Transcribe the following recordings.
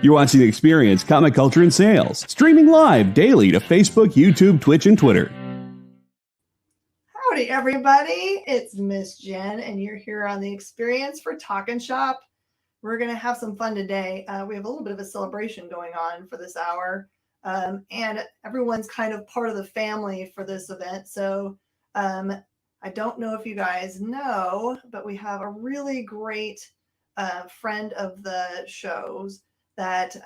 You're watching The Experience, Comic Culture and Sales, streaming live daily to Facebook, YouTube, Twitch, and Twitter. Howdy, everybody. It's Miss Jen, and you're here on The Experience for Talkin Shop. We're going to have some fun today. We have a little bit of a celebration going on for this hour, and everyone's kind of part of the family for this event. So I don't know if you guys know, but we have a really great friend of the shows that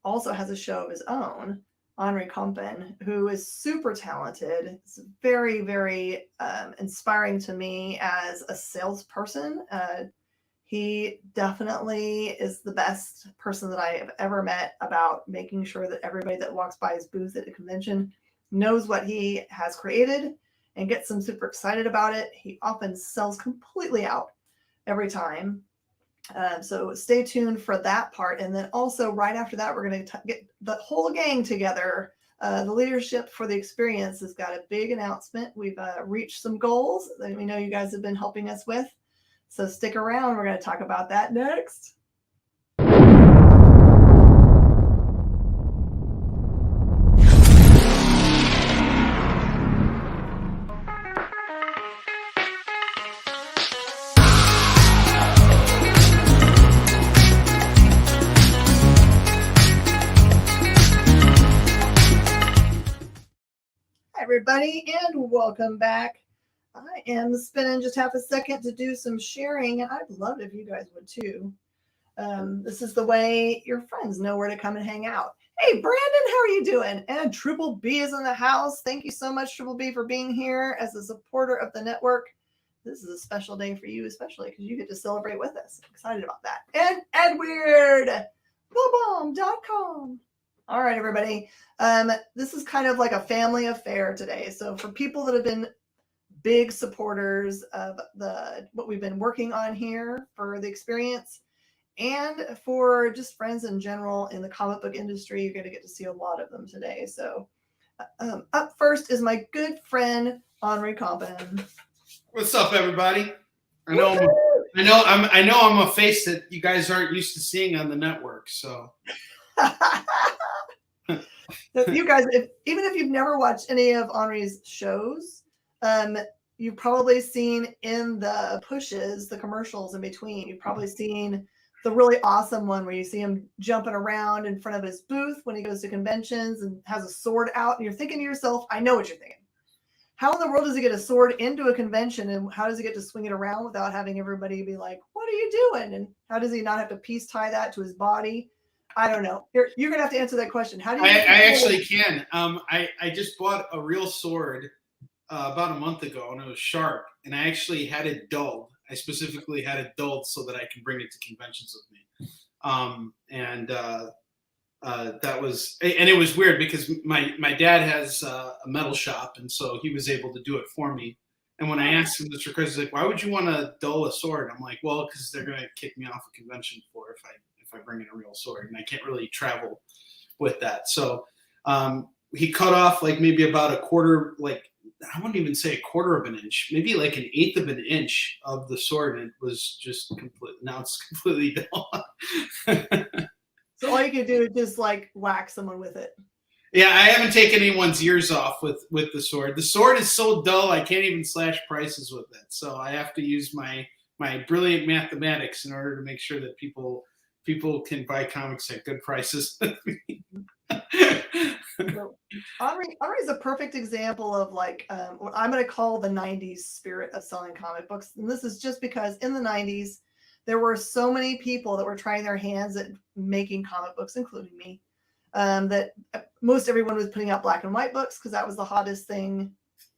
also has a show of his own, Henri Compen, who is super talented. It's very, very inspiring to me as a salesperson. He definitely is the best person that I have ever met about making sure that everybody that walks by his booth at a convention knows what he has created and gets them super excited about it. He often sells completely out every time. So stay tuned for that part. And then also right after that, we're going to get the whole gang together. The leadership for the experience has got a big announcement. We've reached some goals that we know you guys have been helping us with. So stick around. We're going to talk about that next. Everybody, and welcome back. I am spending just half a second to do some sharing, and I'd love if you guys would too. This is the way your friends know where to come and hang out. Hey, Brandon, how are you doing? And Triple B is in the house. Thank you so much, Triple B, for being here as a supporter of the network. This is a special day for you, especially because you get to celebrate with us. I'm excited about that. And Edward, BoobBomb.com. All right, everybody. This is kind of like a family affair today. So for people that have been big supporters of what we've been working on here for the experience, and for just friends in general in the comic book industry, you're going to get to see a lot of them today. So up first is my good friend Henri Compen. What's up, everybody? I know I'm a face that you guys aren't used to seeing on the network. So. You guys, even if you've never watched any of Henri's shows, you've probably seen in the pushes, the commercials in between, you've probably seen the really awesome one where you see him jumping around in front of his booth when he goes to conventions and has a sword out, and you're thinking to yourself, I know what you're thinking. How in the world does he get a sword into a convention, and how does he get to swing it around without having everybody be like, what are you doing? And how does he not have to piece tie that to his body? I don't know. You're going to have to answer that question. How do you? I actually can. I just bought a real sword about a month ago, and it was sharp. And I actually had it dulled. I specifically had it dulled so that I can bring it to conventions with me. That was, and it was weird because my dad has a metal shop, and so he was able to do it for me. And when I asked him this request, he's like, "Why would you want to dull a sword?" I'm like, "Well, because they're going to kick me off a convention for if I bring in a real sword, and I can't really travel with that." So he cut off like maybe about a quarter, like I wouldn't even say a quarter of an inch, maybe like an eighth of an inch of the sword. And it was just complete. Now it's completely dull. So all you can do is just like whack someone with it. Yeah, I haven't taken anyone's ears off with the sword. The sword is so dull I can't even slash prices with it. So I have to use my brilliant mathematics in order to make sure that people can buy comics at good prices. So, Henri is a perfect example of like what I'm going to call the 90s spirit of selling comic books. And this is just because in the 90s, there were so many people that were trying their hands at making comic books, including me, that most everyone was putting out black and white books because that was the hottest thing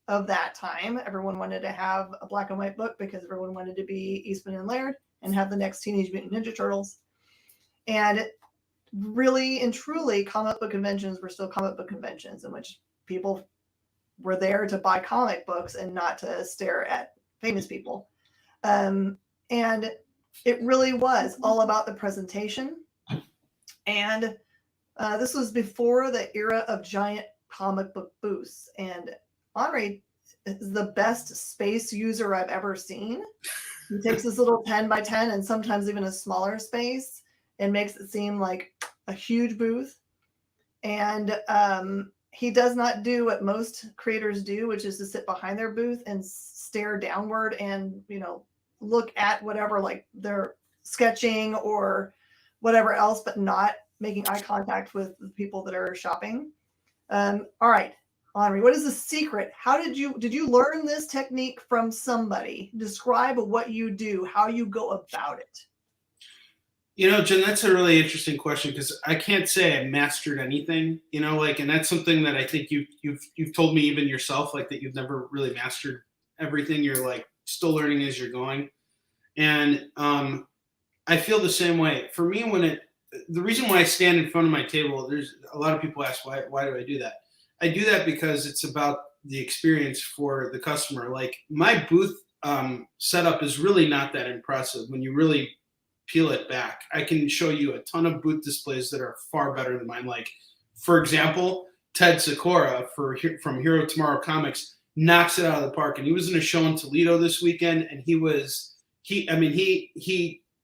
of that time. Everyone wanted to have a black and white book because everyone wanted to be Eastman and Laird and have the next Teenage Mutant Ninja Turtles. And really and truly, comic book conventions were still comic book conventions in which people were there to buy comic books and not to stare at famous people. And it really was all about the presentation. And this was before the era of giant comic book booths. And Henri is the best space user I've ever seen. He takes this little 10 by 10 and sometimes even a smaller space and makes it seem like a huge booth, and he does not do what most creators do, which is to sit behind their booth and stare downward and, look at whatever, like they're sketching or whatever else, but not making eye contact with the people that are shopping. All right, Henri, what is the secret? How did you learn this technique from somebody? Describe what you do, how you go about it. Jen, that's a really interesting question, because I can't say I mastered anything, and that's something that I think you've told me even yourself, like that you've never really mastered everything. You're like still learning as you're going. And I feel the same way. For me, the reason why I stand in front of my table, there's a lot of people ask, why do I do that? I do that because it's about the experience for the customer. Like, my booth setup is really not that impressive when you really peel it back. I can show you a ton of booth displays that are far better than mine. Like, for example, Ted Sikora from Hero Tomorrow Comics knocks it out of the park. And he was in a show in Toledo this weekend, and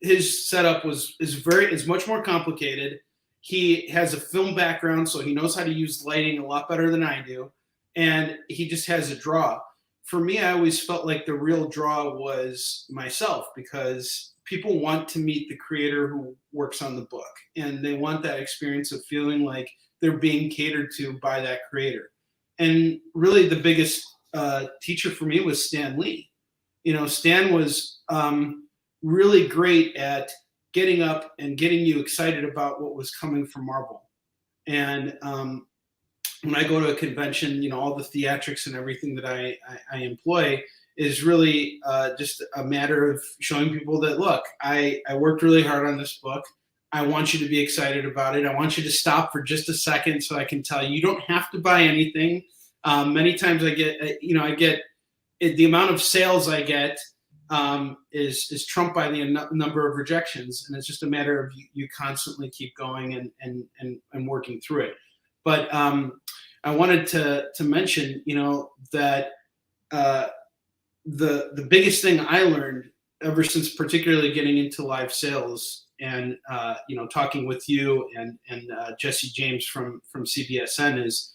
his setup is much more complicated. He has a film background, so he knows how to use lighting a lot better than I do. And he just has a draw. For me, I always felt like the real draw was myself, because people want to meet the creator who works on the book, and they want that experience of feeling like they're being catered to by that creator. And really the biggest teacher for me was Stan Lee. Stan was really great at getting up and getting you excited about what was coming from Marvel. And when I go to a convention, all the theatrics and everything that I employ is really just a matter of showing people that, look, I worked really hard on this book. I want you to be excited about it. I want you to stop for just a second so I can tell you, you don't have to buy anything. Many times I get the amount of sales I get is trumped by the number of rejections. And it's just a matter of you constantly keep going and working through it. But I wanted to mention, that the biggest thing I learned ever since particularly getting into live sales and talking with you and Jesse James from CBSN is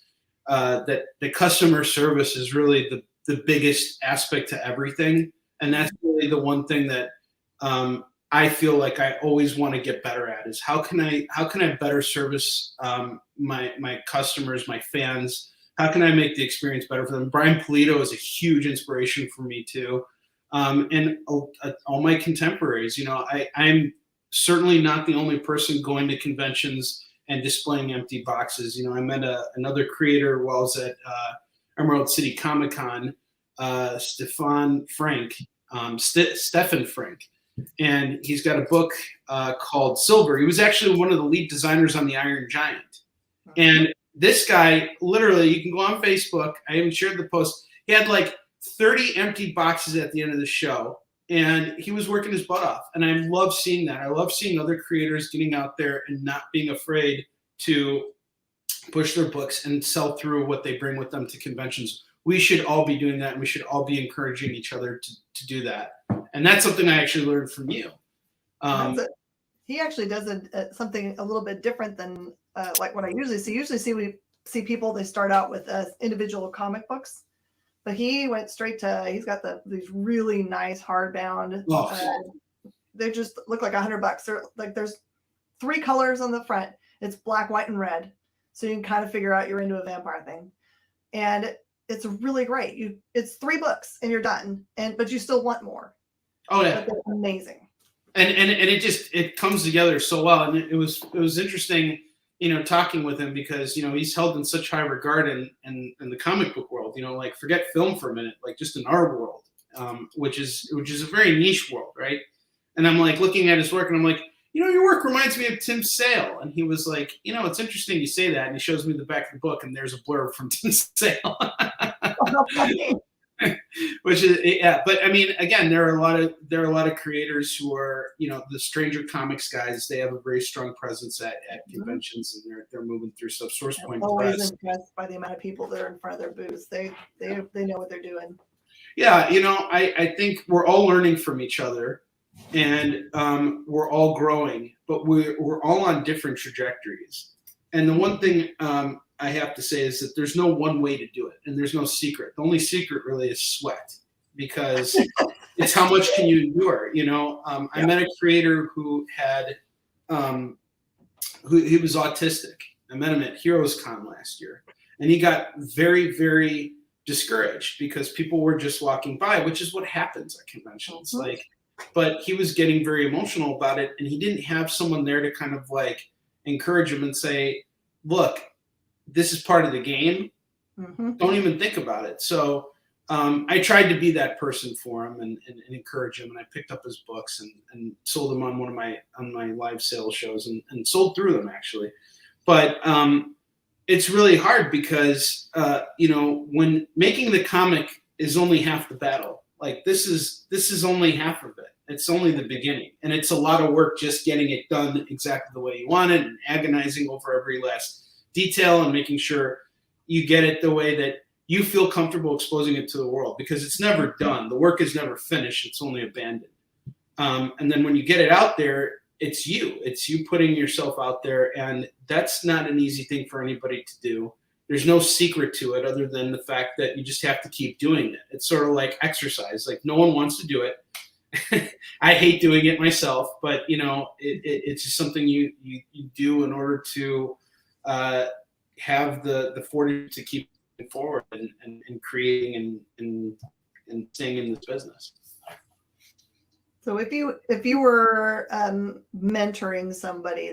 that the customer service is really the biggest aspect to everything. And that's really the one thing that I feel like I always want to get better at, is how can I better service my customers, my fans? How can I make the experience better for them? Brian Pulido is a huge inspiration for me too. And all my contemporaries, I'm certainly not the only person going to conventions and displaying empty boxes. I met another creator while I was at Emerald City Comic Con, Stefan Frank, and he's got a book called Silver. He was actually one of the lead designers on the Iron Giant. And this guy, literally, you can go on Facebook. I even shared the post. He had like 30 empty boxes at the end of the show, and he was working his butt off. And I love seeing that. I love seeing other creators getting out there and not being afraid to push their books and sell through what they bring with them to conventions. We should all be doing that, and we should all be encouraging each other to do that. And that's something I actually learned from you. He actually does something a little bit different than like what I usually see. We see people, they start out with individual comic books, but he went straight to, he's got these really nice hardbound. They just look like $100. They're like, there's 3 colors on the front. It's black, white, and red. So you can kind of figure out you're into a vampire thing. And it's really great. It's 3 books and you're done. But you still want more. Oh yeah. But they're amazing. And it comes together so well. And it was interesting, talking with him, because, he's held in such high regard in the comic book world, like, forget film for a minute, like just in our world, which is a very niche world. Right. And I'm like looking at his work and I'm like, your work reminds me of Tim Sale. And he was like, it's interesting you say that. And he shows me the back of the book and there's a blurb from Tim Sale. Which is, yeah. But I mean, again, there are a lot of creators who are, the Stranger Comics guys. They have a very strong presence at conventions, and they're moving through stuff. Source Point. I'm always impressed by the amount of people that are in front of their booths. They know what they're doing. Yeah, I think we're all learning from each other, and we're all growing. but we're all on different trajectories. And the one thing I have to say is that there's no one way to do it, and there's no secret. The only secret really is sweat, because it's how much can you endure. I met a creator who had he was autistic. I met him at Heroes Con last year, and he got very, very discouraged because people were just walking by, which is what happens at conventions. But he was getting very emotional about it, and he didn't have someone there to kind of encourage him and say, look, this is part of the game. Don't even think about it. So I tried to be that person for him and encourage him. And I picked up his books and sold them on my live sales shows and sold through them, actually. But it's really hard because, when making the comic is only half the battle, this is only half of it. It's only the beginning. And it's a lot of work just getting it done exactly the way you want it and agonizing over every last detail and making sure you get it the way that you feel comfortable exposing it to the world, because it's never done. The work is never finished. It's only abandoned. And then when you get it out there, it's you putting yourself out there. And that's not an easy thing for anybody to do. There's no secret to it other than the fact that you just have to keep doing it. It's sort of like exercise. No one wants to do it. I hate doing it myself, but it's just something you do in order to have the fortitude to keep forward and creating and staying in this business. So if you were mentoring somebody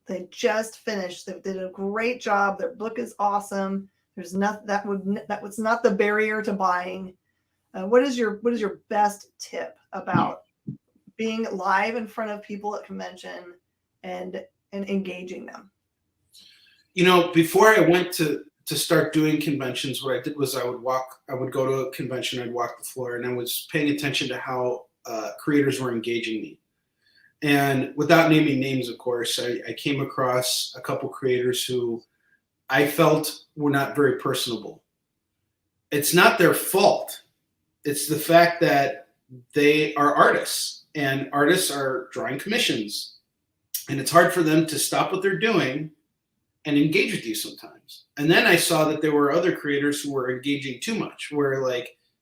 they just finished, they did a great job, their book is awesome, there's nothing that was not the barrier to buying. What is your best tip about being live in front of people at convention and engaging them? Before I went to start doing conventions, what I did was I would go to a convention, I'd walk the floor, and I was paying attention to how creators were engaging me. And without naming names, of course, I came across a couple creators who I felt were not very personable. It's not their fault. It's the fact that they are artists, and artists are drawing commissions, and it's hard for them to stop what they're doing and engage with you sometimes. And then I saw that there were other creators who were engaging too much, where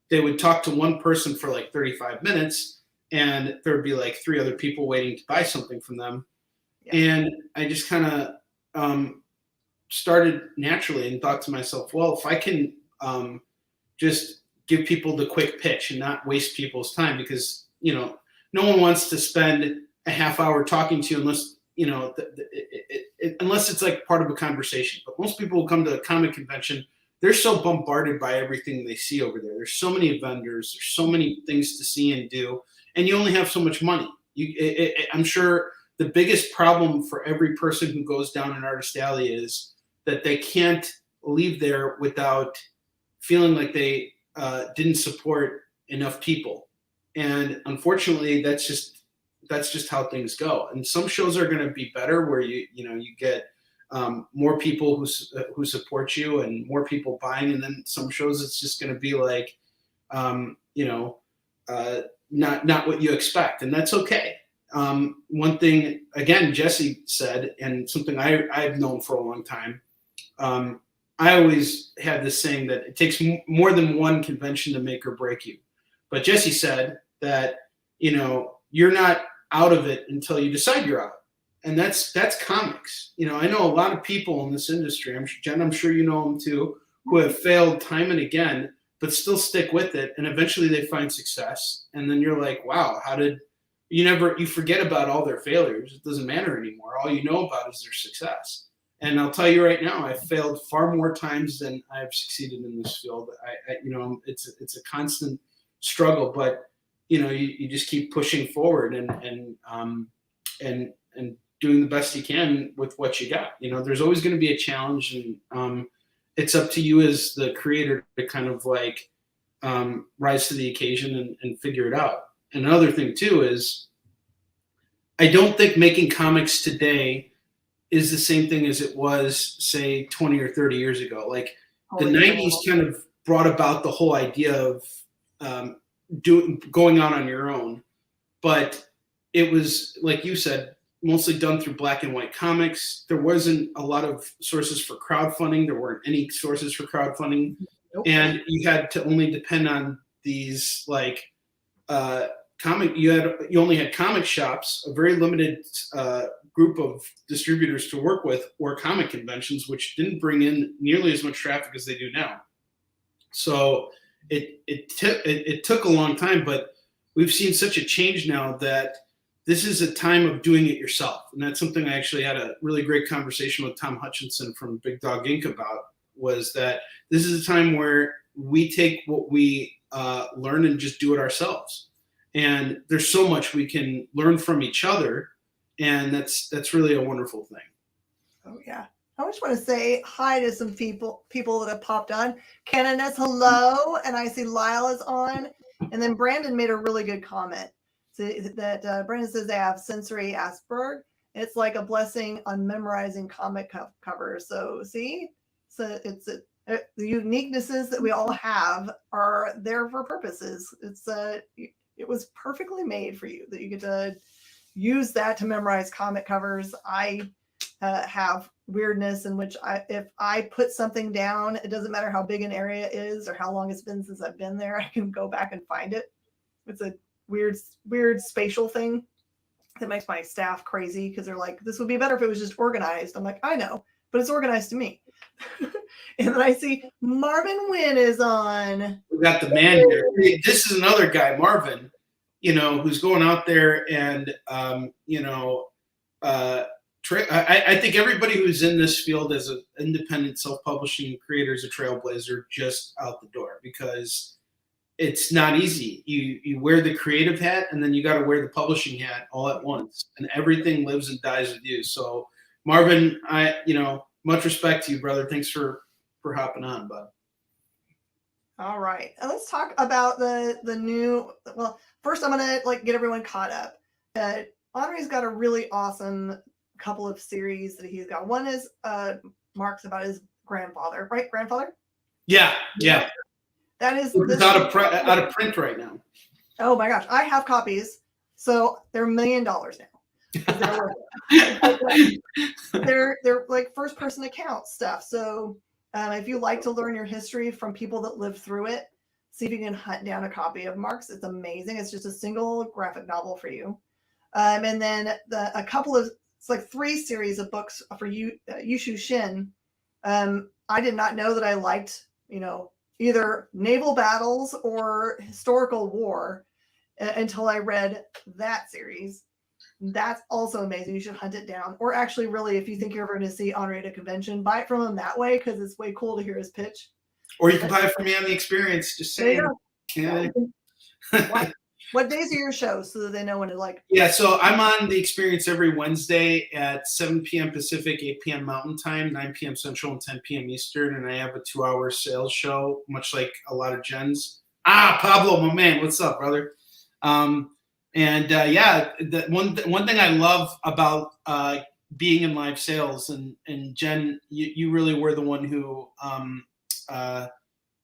they would talk to one person for 35 minutes, and there would be 3 other people waiting to buy something from them. Yeah. And I just kind of started naturally and thought to myself, well, if I can just give people the quick pitch and not waste people's time, because no one wants to spend a half hour talking to you unless unless it's part of a conversation. But most people who come to a comic convention, they're so bombarded by everything they see over there. There's so many vendors, there's so many things to see and do, and you only have so much money. I'm sure the biggest problem for every person who goes down an artist alley is that they can't leave there without feeling like they didn't support enough people. And unfortunately, that's just how things go. And some shows are going to be better, where you get more people who support you and more people buying. And then some shows it's just going to be not what you expect, and that's okay. One thing, again, Jesse said, and something I've known for a long time, I always had this saying that it takes more than one convention to make or break you. But Jesse said that, you're not out of it until you decide you're out. And that's comics. I know a lot of people in this industry, I'm sure you know them too, who have failed time and again, but still stick with it. And eventually they find success. And then you're like, wow, you forget about all their failures. It doesn't matter anymore. All you know about is their success. And I'll tell you right now, I've failed far more times than I've succeeded in this field. It's a constant struggle, but you just keep pushing forward and doing the best you can with what you got. There's always going to be a challenge, and it's up to you as the creator to kind of rise to the occasion and figure it out. And another thing too is, I don't think making comics today is the same thing as it was, say, 20 or 30 years ago. The 90s kind of brought about the whole idea of going out on your own. But it was, like you said, mostly done through black and white comics. There wasn't a lot of sources for crowdfunding. There weren't any sources for crowdfunding. Nope. And you had to only depend on these like comic. You only had comic shops, a very limited group of distributors to work with, or comic conventions, which didn't bring in nearly as much traffic as they do now. So it took a long time, but we've seen such a change now that this is a time of doing it yourself. And that's something I actually had a really great conversation with Tom Hutchinson from Big Dog Inc. about, was that this is a time where we take what we learn and just do it ourselves. And there's so much we can learn from each other. And that's really a wonderful thing. Oh, yeah. I just want to say hi to some people that have popped on. Canoness, hello. And I see Lyle is on. And then Brandon made a really good comment. So that Brandon says they have sensory Asperger. It's like a blessing on memorizing comic covers. So see, so it's the uniquenesses that we all have are there for purposes. It was perfectly made for you that you get to use that to memorize comic covers. I have weirdness in which if I put something down, it doesn't matter how big an area is or how long it's been since I've been there, I can go back and find it. It's a weird spatial thing that makes my staff crazy because they're like, this would be better if it was just organized. I'm like, I know, but it's organized to me. And then I see Marvin Wynn is on. We got the man here. This is another guy, Marvin, who's going out there and, I think everybody who's in this field as an independent self-publishing creator is a trailblazer just out the door, because it's not easy. You wear the creative hat and then you got to wear the publishing hat all at once, and everything lives and dies with you. So Marvin, much respect to you, brother. Thanks for hopping on, bud. All right. Let's talk about the new, well, first I'm going to get everyone caught up. Henri's got a really awesome couple of series that he's got. One is Mark's about his grandfather, right? Grandfather? Yeah. That is out of print right now. Oh my gosh, I have copies, so they're $1 million now. They're like first person account stuff. So if you like to learn your history from people that lived through it, see if you can hunt down a copy of Mark's. It's amazing. It's just a single graphic novel for you. And then it's like 3 series of books for Yushu Shin. I did not know that I liked, either naval battles or historical war until I read that series. That's also amazing. You should hunt it down. Or actually, really, if you think you're ever going to see Henri at a convention, buy it from him that way, because it's way cool to hear his pitch. Or you can buy it from me on the experience. Just saying. What days are your shows so that they know when to Yeah, so I'm on the experience every Wednesday at 7 p.m. Pacific, 8 p.m. Mountain Time, 9 p.m. Central, and 10 p.m. Eastern. And I have a 2-hour sales show, much like a lot of Jen's. Pablo, my man. What's up, brother? The one thing I love about being in live sales, and Jen, you really were the one who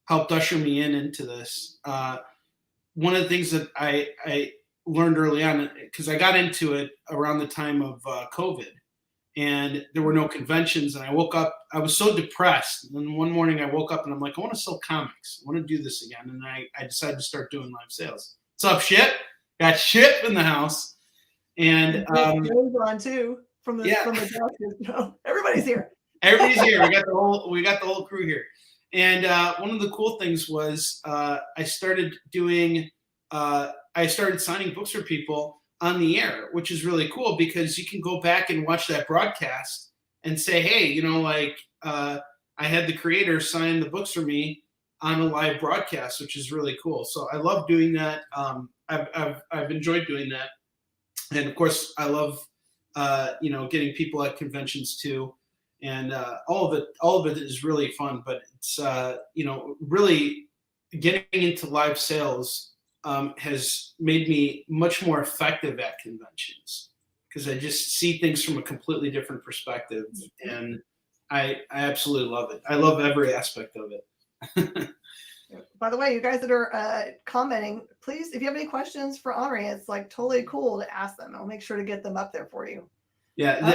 helped usher me into this. One of the things that I learned early on, because I got into it around the time of COVID, and there were no conventions, and I woke up, I was so depressed. And then one morning I woke up and I'm like, I want to sell comics. I want to do this again. And I decided to start doing live sales. What's up, Ship? Got Ship in the house. And on too from the doctors. Everybody's here. Everybody's here. We got the whole crew here. And one of the cool things was I started signing books for people on the air, which is really cool because you can go back and watch that broadcast and say, hey, I had the creator sign the books for me on a live broadcast, which is really cool. So I love doing that. I've enjoyed doing that. And of course I love, getting people at conventions too. And all of it is really fun, but it's, really getting into live sales has made me much more effective at conventions because I just see things from a completely different perspective. And I absolutely love it. I love every aspect of it. By the way, you guys that are commenting, please, if you have any questions for Henri, it's totally cool to ask them. I'll make sure to get them up there for you. Yeah,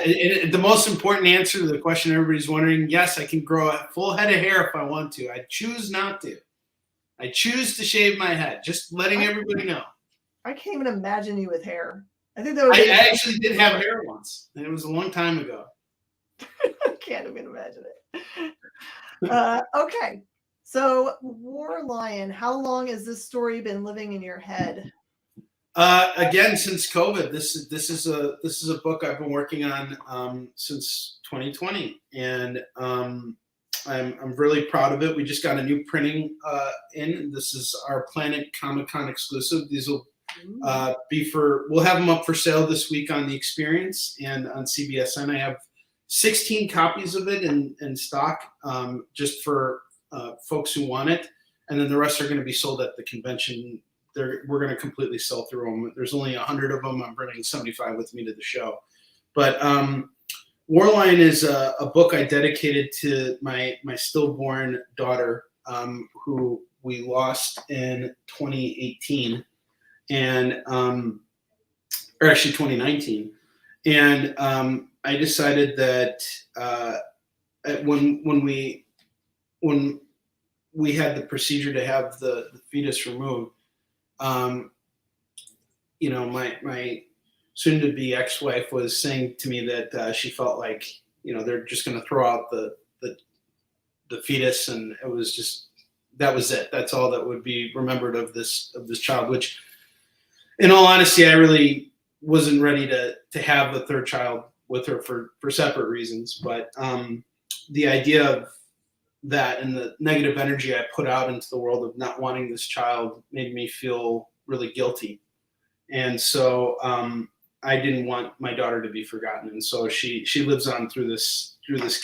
the most important answer to the question everybody's wondering, yes, I can grow a full head of hair if I want to. I choose not to. I choose to shave my head, just letting everybody know. I can't even imagine you with hair. I think that would be I actually did have hair once, and it was a long time ago. I can't even imagine it. Okay, so War Lion, how long has this story been living in your head? Again, since COVID, this is a book I've been working on since 2020, and I'm really proud of it. We just got a new printing in. This is our Planet Comic-Con exclusive. These will we'll have them up for sale this week on The Experience and on CBSN. I have 16 copies of it in stock, just for folks who want it, and then the rest are going to be sold at the convention. We're going to completely sell through them. There's only 100 of them. I'm bringing 75 with me to the show. But War Lion is a book I dedicated to my stillborn daughter, who we lost in 2018, and or actually 2019. And I decided that when we had the procedure to have the fetus removed, my soon-to-be ex-wife was saying to me that she felt like, they're just going to throw out the fetus, and it was just, that was it. That's all that would be remembered of this child. Which, in all honesty, I really wasn't ready to have a third child with her for separate reasons. But the idea of that and the negative energy I put out into the world of not wanting this child made me feel really guilty. And so I didn't want my daughter to be forgotten. And so she lives on through this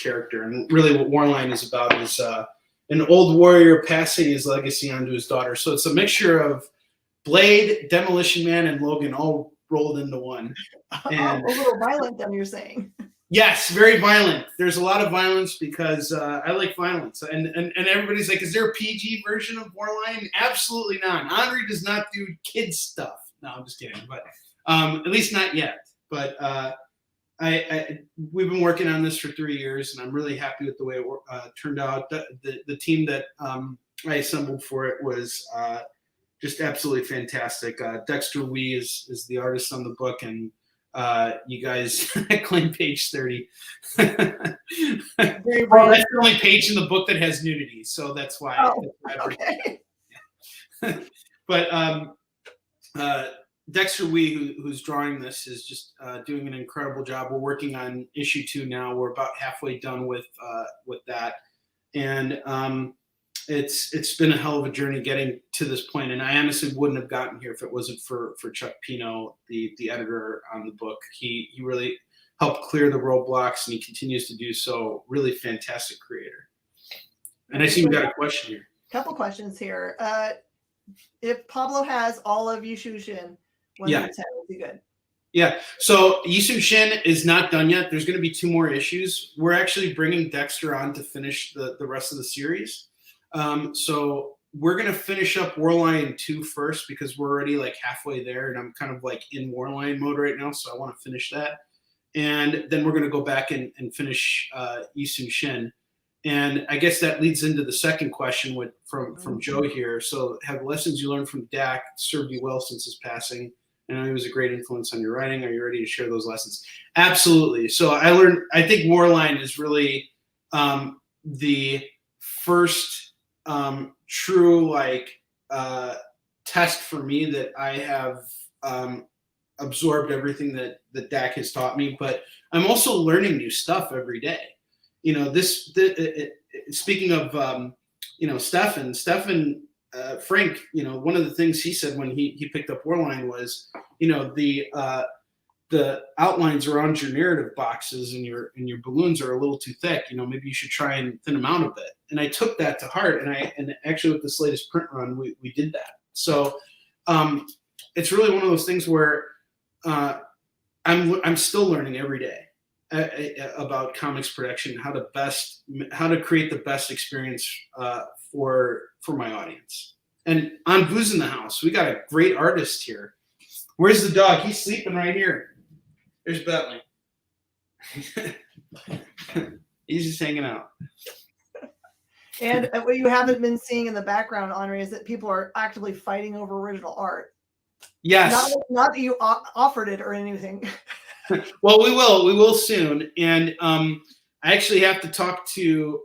character. And really what War Lion is about is an old warrior passing his legacy on to his daughter. So it's a mixture of Blade, Demolition Man, and Logan all rolled into one. And a little violent, then, you're saying. Yes, very violent. There's a lot of violence because I like violence. And everybody's like, is there a PG version of War Lion? Absolutely not. Henri does not do kids stuff. No, I'm just kidding. But at least not yet. But we've been working on this for 3 years, and I'm really happy with the way it turned out. The team that I assembled for it was just absolutely fantastic. Dexter Wee is the artist on the book, and you guys claim page 30. Well, that's the only page in the book that has nudity, so that's why. Oh, okay. But Dexter Wee, who's drawing this, is just doing an incredible job. We're working on issue 2 now. We're about halfway done with that, and it's been a hell of a journey getting to this point. And I honestly wouldn't have gotten here if it wasn't for Chuck Pino, the editor on the book. He really helped clear the roadblocks, and he continues to do so. Really fantastic creator. And I see we got a question here. Couple questions here. If Pablo has all of Yushu Shin, 1 through 10 would be good. Yeah. So Yushu Shin is not done yet. There's going to be 2 more issues. We're actually bringing Dexter on to finish the rest of the series. So we're going to finish up War Lion 2 first, because we're already like halfway there, and I'm kind of like in War Lion mode right now. So I want to finish that. And then we're going to go back and finish Yushu Shin. And I guess that leads into the second question from Joe here. So, have lessons you learned from Dak served you well since his passing? I know he was a great influence on your writing. Are you ready to share those lessons? Absolutely. So I think War Lion is really the first true test for me that I have absorbed everything that Dak has taught me, but I'm also learning new stuff every day. Speaking of, Stefan Frank, one of the things he said when he picked up War Lion was, the outlines around your narrative boxes and your balloons are a little too thick. Maybe you should try and thin them out a bit. And I took that to heart. And actually with this latest print run, we did that. So it's really one of those things where I'm still learning every day about comics production, how to create the best experience for my audience. And Anvu's in the house. We got a great artist here. Where's the dog? He's sleeping right here. There's Bentley. He's just hanging out. And what you haven't been seeing in the background, Henri, is that people are actively fighting over original art. Yes. Not that you offered it or anything. Well, we will soon. And I actually have to talk to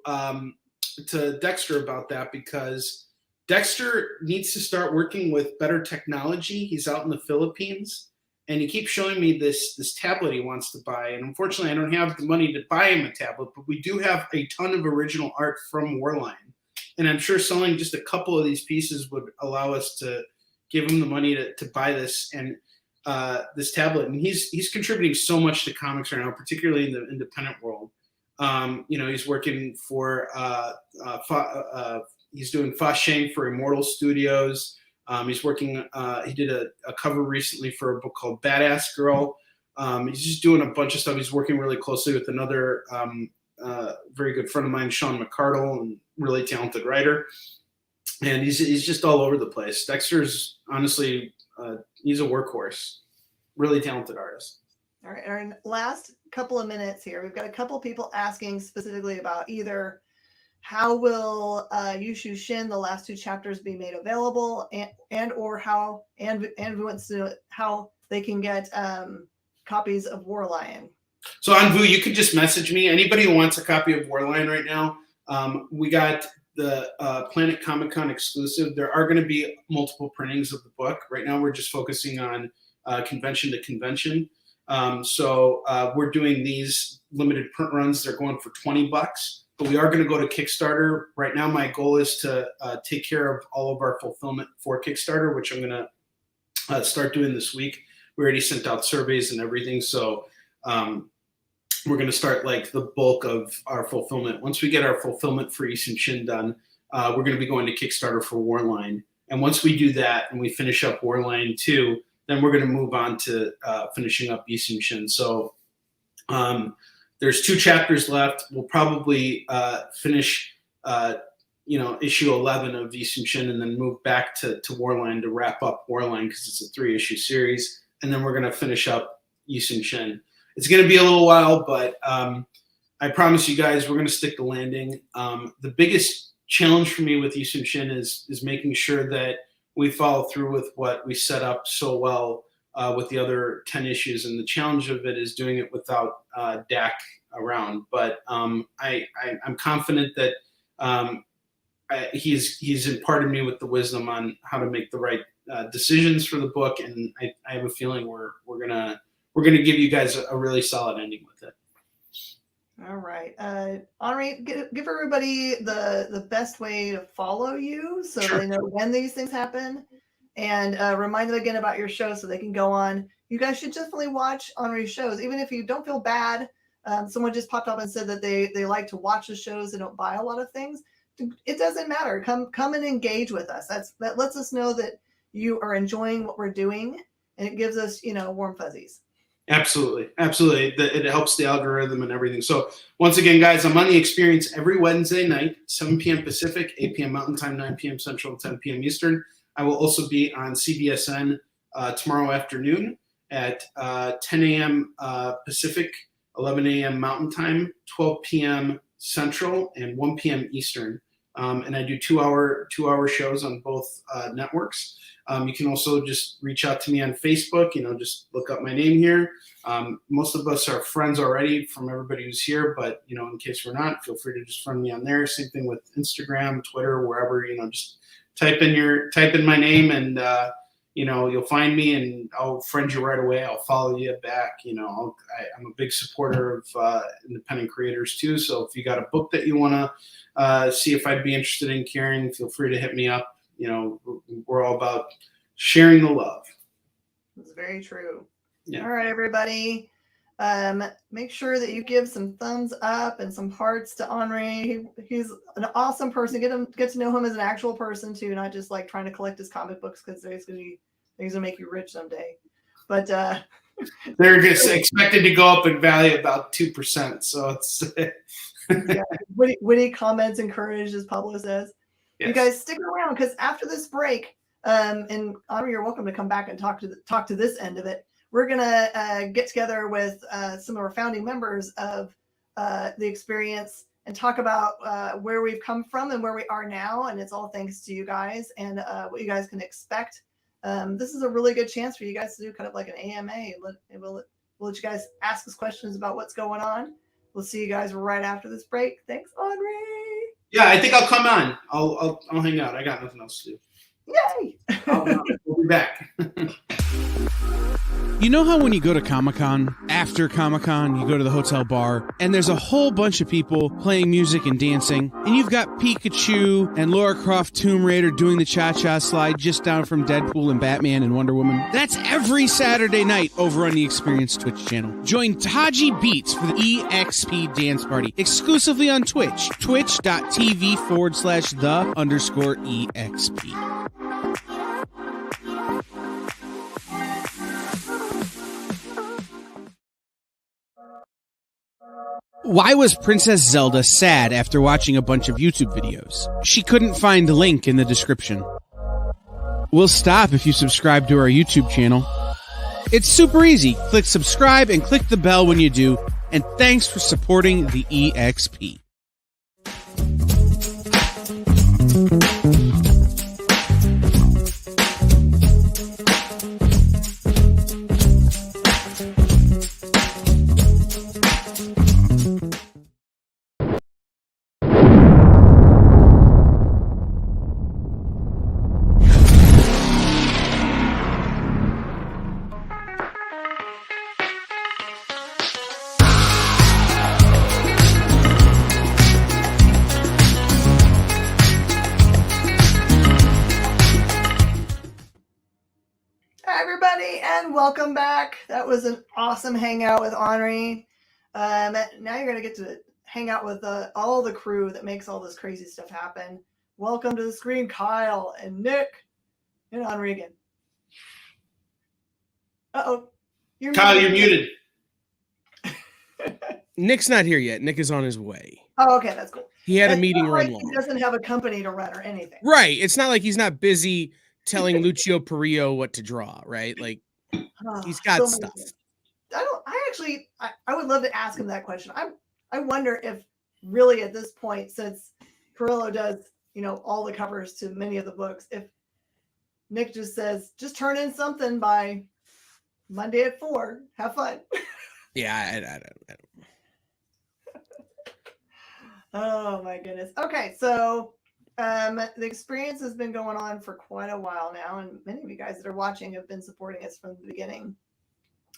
Dexter about that, because Dexter needs to start working with better technology. He's out in the Philippines, and he keeps showing me this tablet he wants to buy. And unfortunately, I don't have the money to buy him a tablet, but we do have a ton of original art from Warline. And I'm sure selling just a couple of these pieces would allow us to give him the money to buy this and this tablet. And he's contributing so much to comics right now, particularly in the independent world. He's working for he's doing Fa Sheng for Immortal Studios. He's working. He did a cover recently for a book called Badass Girl. He's just doing a bunch of stuff. He's working really closely with another very good friend of mine, Sean McCardle, and really talented writer. And he's just all over the place. Dexter's honestly, he's a workhorse. Really talented artist. All right, our last couple of minutes here. We've got a couple of people asking specifically about either how will Yushu Shin, the last 2 chapters, be made available, and or how and wants to know how they can get copies of Warlion. So Anvu, you could just message me. Anybody who wants a copy of Warlion right now, we got the Planet Comic Con exclusive. There are going to be multiple printings of the book. Right now, we're just focusing on convention to convention. So we're doing these limited print runs. They're going for $20, but we are going to go to Kickstarter. Right now, my goal is to take care of all of our fulfillment for Kickstarter, which I'm going to start doing this week. We already sent out surveys and everything. So we're going to start like the bulk of our fulfillment. Once we get our fulfillment for East and Shin done, we're going to be going to Kickstarter for Warline. And once we do that and we finish up Warline 2, then we're going to move on to finishing up East and Shin. So there's 2 chapters left. We'll probably finish, issue 11 of East and Shin, and then move back to Warline to wrap up Warline, because it's a 3-issue series. And then we're going to finish up East and Shin. It's going to be a little while, but I promise you guys we're going to stick the landing. The biggest challenge for me with East and Shin is making sure that we follow through with what we set up so well with the other 10 issues. And the challenge of it is doing it without Dak around. But I'm confident that he's imparted me with the wisdom on how to make the right decisions for the book. And I have a feeling we're gonna give you guys a really solid ending with it. All right, Henri, give everybody the best way to follow you so Sure. They know when these things happen, and remind them again about your show so they can go on. You guys should definitely watch Henri's shows, even if you don't feel bad. Someone just popped up and said that they like to watch the shows. They don't buy a lot of things. It doesn't matter. Come and engage with us. That lets us know that you are enjoying what we're doing, and it gives us warm fuzzies. Absolutely. It helps the algorithm and everything. So once again, guys, I'm on The Experience every Wednesday night, 7 p.m. Pacific, 8 p.m. Mountain Time, 9 p.m. Central, 10 p.m. Eastern. I will also be on CBSN tomorrow afternoon at 10 a.m. Pacific, 11 a.m. Mountain Time, 12 p.m. Central, and 1 p.m. Eastern. And I do 2-hour shows on both networks. You can also just reach out to me on Facebook, just look up my name here. Most of us are friends already from everybody who's here, but, in case we're not, feel free to just friend me on there. Same thing with Instagram, Twitter, wherever, just type in my name and, you'll find me and I'll friend you right away. I'll follow you back. I'm a big supporter of independent creators too. So if you got a book that you want to see if I'd be interested in carrying, feel free to hit me up. We're all about sharing the love. It's very true. Yeah. All right, everybody. Make sure that you give some thumbs up and some hearts to Henri. He's an awesome person. Get to know him as an actual person too, not just like trying to collect his comic books because he's gonna make you rich someday. But they're expected to go up in value about 2%. So it's yeah, witty comments encouraged, as Pablo says. Yes. You guys stick around because after this break, and Henri, you're welcome to come back and talk to this end of it. we're going to get together with some of our founding members of the experience and talk about where we've come from and where we are now. And it's all thanks to you guys and what you guys can expect. This is a really good chance for you guys to do kind of like an AMA. We'll let you guys ask us questions about what's going on. We'll see you guys right after this break. Thanks, Audrey. Yeah, I think I'll come on. I'll hang out. I got nothing else to do. Yay! We'll be back. You know how when you go to Comic-Con, after Comic-Con, you go to the hotel bar, and there's a whole bunch of people playing music and dancing, and you've got Pikachu and Lara Croft Tomb Raider doing the cha-cha slide just down from Deadpool and Batman and Wonder Woman? That's every Saturday night over on the Experience Twitch channel. Join Taji Beats for the EXP Dance Party, exclusively on Twitch, twitch.tv/the_EXP. Why was Princess Zelda sad after watching a bunch of YouTube videos? She couldn't find the link in the description. We'll stop if you subscribe to our YouTube channel. It's super easy. Click subscribe and click the bell when you do. And thanks for supporting the EXP. Welcome back. That was an awesome hangout with Henri. Now you're going to get to hang out with all the crew that makes all this crazy stuff happen. Welcome to the screen, Kyle and Nick and Henri again. Uh-oh. Kyle, you're muted. Nick's not here yet. Nick is on his way. Oh, okay. That's cool. He had a meeting run long. He doesn't have a company to run or anything. Right. It's not like he's not busy telling Lucio Perillo what to draw, right? Like, he's got stuff. I would love to ask him that question. I wonder if really at this point, since Perillo does, all the covers to many of the books, if Nick just says, just turn in something by Monday at 4, have fun. Yeah, I don't. Oh my goodness. Okay. So, the experience has been going on for quite a while now, and many of you guys that are watching have been supporting us from the beginning.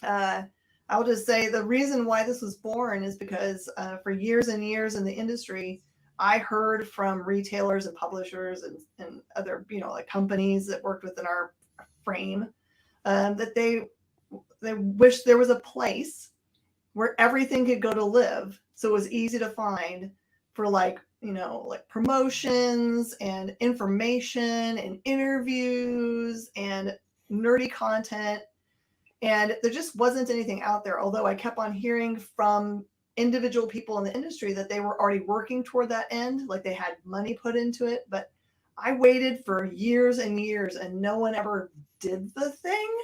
I'll just say the reason why this was born is because for years and years in the industry, I heard from retailers and publishers and other, like companies that worked within our frame that they wish there was a place where everything could go to live. So it was easy to find for like promotions and information and interviews and nerdy content. And there just wasn't anything out there. Although I kept on hearing from individual people in the industry that they were already working toward that end, like they had money put into it. But I waited for years and years and no one ever did the thing.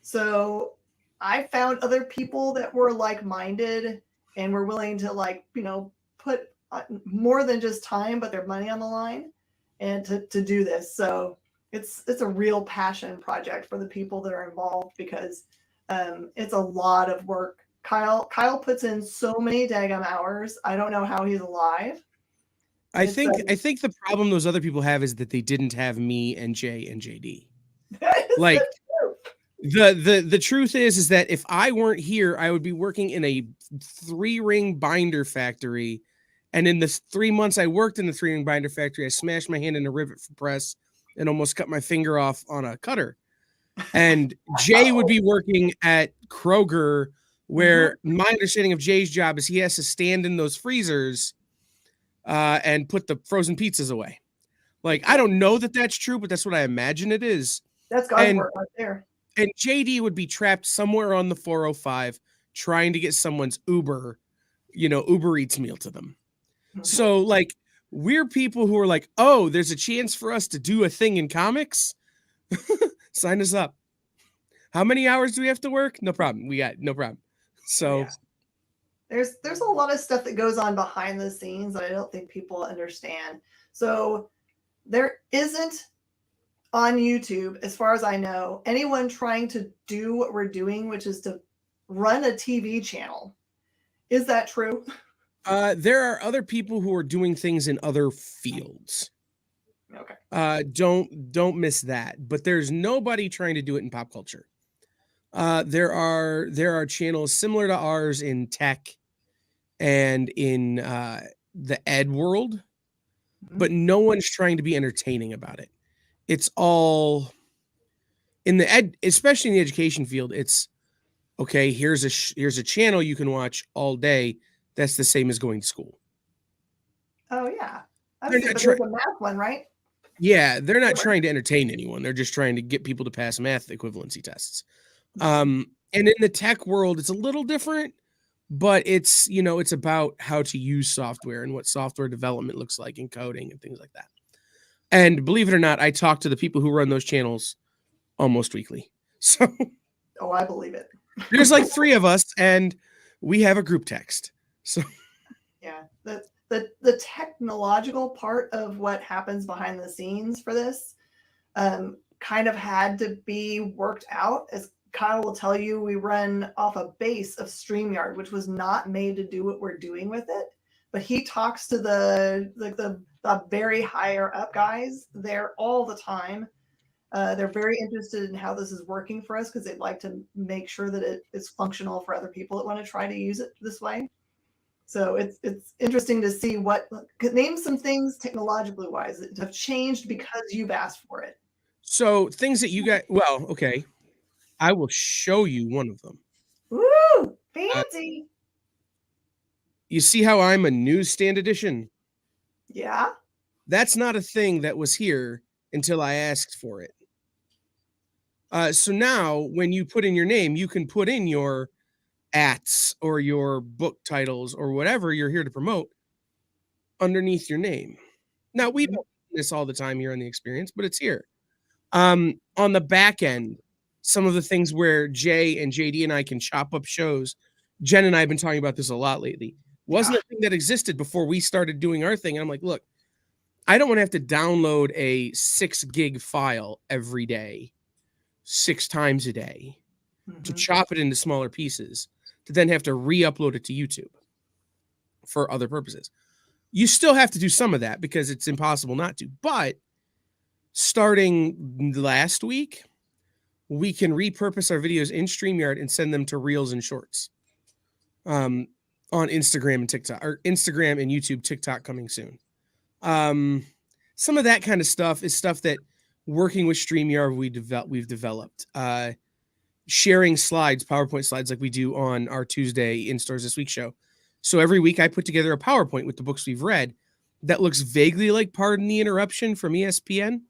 So I found other people that were like-minded and were willing to put more than just time, but their money on the line and to do this. So it's a real passion project for the people that are involved because it's a lot of work. Kyle puts in so many daggum hours. I don't know how he's alive. I think the problem those other people have is that they didn't have me and Jay and JD. Like the truth is that if I weren't here, I would be working in a 3-ring binder factory. And in the 3 months I worked in the 3-ring binder factory, I smashed my hand in a rivet for press and almost cut my finger off on a cutter. And Jay would be working at Kroger, where my understanding of Jay's job is he has to stand in those freezers and put the frozen pizzas away. Like, I don't know that that's true, but that's what I imagine it is. That's God's work right there. And JD would be trapped somewhere on the 405 trying to get someone's Uber Eats meal to them. So like, we're people who are like, oh, there's a chance for us to do a thing in comics. Sign us up. How many hours do we have to work? No problem. We got no problem. So there's a lot of stuff that goes on behind the scenes that I don't think people understand. So there isn't on YouTube, as far as I know, anyone trying to do what we're doing, which is to run a TV channel. Is that true? There are other people who are doing things in other fields. Okay. Don't miss that. But there's nobody trying to do it in pop culture. There are channels similar to ours in tech and in the ed world, but no one's trying to be entertaining about it. It's all in the ed, especially in the education field. It's okay. Here's a channel you can watch all day. That's the same as going to school. Oh yeah, there's a math one, right? Yeah, they're not trying to entertain anyone. They're just trying to get people to pass math equivalency tests. And in the tech world, it's a little different, but it's about how to use software and what software development looks like and coding and things like that. And believe it or not, I talk to the people who run those channels almost weekly. So, oh, I believe it. There's like 3 of us, and we have a group text. So, yeah, the technological part of what happens behind the scenes for this kind of had to be worked out. As Kyle will tell you, we run off a base of StreamYard, which was not made to do what we're doing with it. But he talks to the very higher up guys there all the time. They're very interested in how this is working for us because they'd like to make sure that it is functional for other people that want to try to use it this way. So it's interesting to see name some things technologically wise that have changed because you've asked for it. So things that you got, well, okay. I will show you one of them. Woo! Fancy. You see how I'm a newsstand edition? Yeah. That's not a thing that was here until I asked for it. So now when you put in your name, you can put in your ats or your book titles or whatever you're here to promote underneath your name. Now, we don't do this all the time here on the experience, but it's here. On the back end, some of the things where Jay and JD and I can chop up shows. Jen and I have been talking about this a lot lately. Wasn't a thing that existed before we started doing our thing. And I'm like, look, I don't want to have to download a 6 gig file every day, 6 times a day, to chop it into smaller pieces, to then have to re-upload it to YouTube for other purposes. You still have to do some of that because it's impossible not to. But starting last week, we can repurpose our videos in StreamYard and send them to Reels and Shorts on Instagram and TikTok, or Instagram and YouTube, TikTok coming soon. Some of that kind of stuff is stuff that working with StreamYard we've developed. Sharing slides, PowerPoint slides like we do on our Tuesday In Stores This Week show. So every week I put together a PowerPoint with the books we've read that looks vaguely like Pardon the Interruption from ESPN.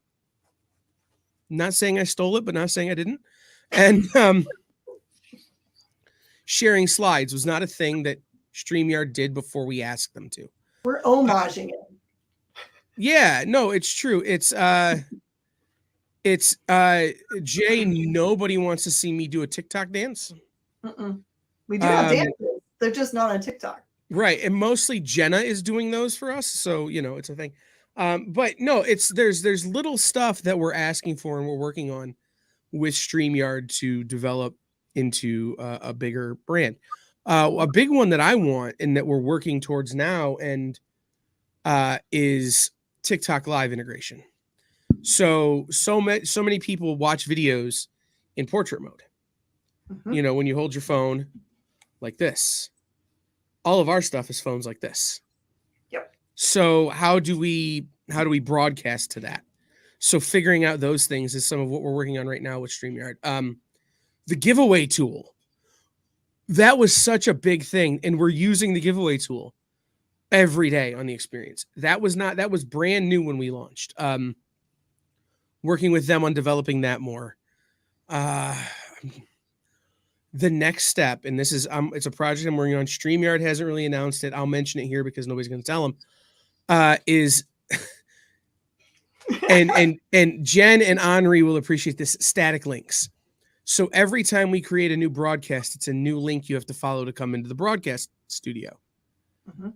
Not saying I stole it, but not saying I didn't. And sharing slides was not a thing that StreamYard did before we asked them to. We're homaging it. Yeah, no, it's true. It's Jay, nobody wants to see me do a TikTok dance. We do have dances. They're just not on TikTok. Right. And mostly Jenna is doing those for us. So, it's a thing. But no, there's little stuff that we're asking for and we're working on with StreamYard to develop into a bigger brand. A big one that I want and that we're working towards now and is TikTok live integration. So many people watch videos in portrait mode. When you hold your phone like this, all of our stuff is phones like this. Yep. So how do we broadcast to that? So figuring out those things is some of what we're working on right now with StreamYard. The giveaway tool, that was such a big thing, and we're using the giveaway tool every day on the experience. That was brand new when we launched. Working with them on developing that more. The next step, and this is it's a project I'm working on. StreamYard hasn't really announced it. I'll mention it here because nobody's going to tell them. Is and Jen and Henri will appreciate this, static links. So every time we create a new broadcast, it's a new link you have to follow to come into the broadcast studio. Mhm.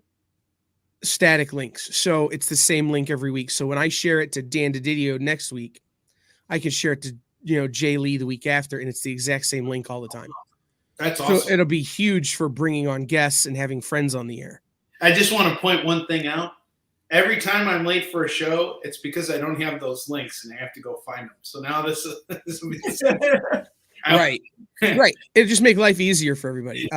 Static links. So it's the same link every week. So when I share it to Dan DiDidio next week, I can share it to Jay Lee the week after, and it's the exact same link all the time. That's So awesome. it'll be huge for bringing on guests and having friends on the air. I just want to point one thing out. Every time I'm late for a show, it's because I don't have those links and I have to go find them. So now this will be Right. It'll just make life easier for everybody.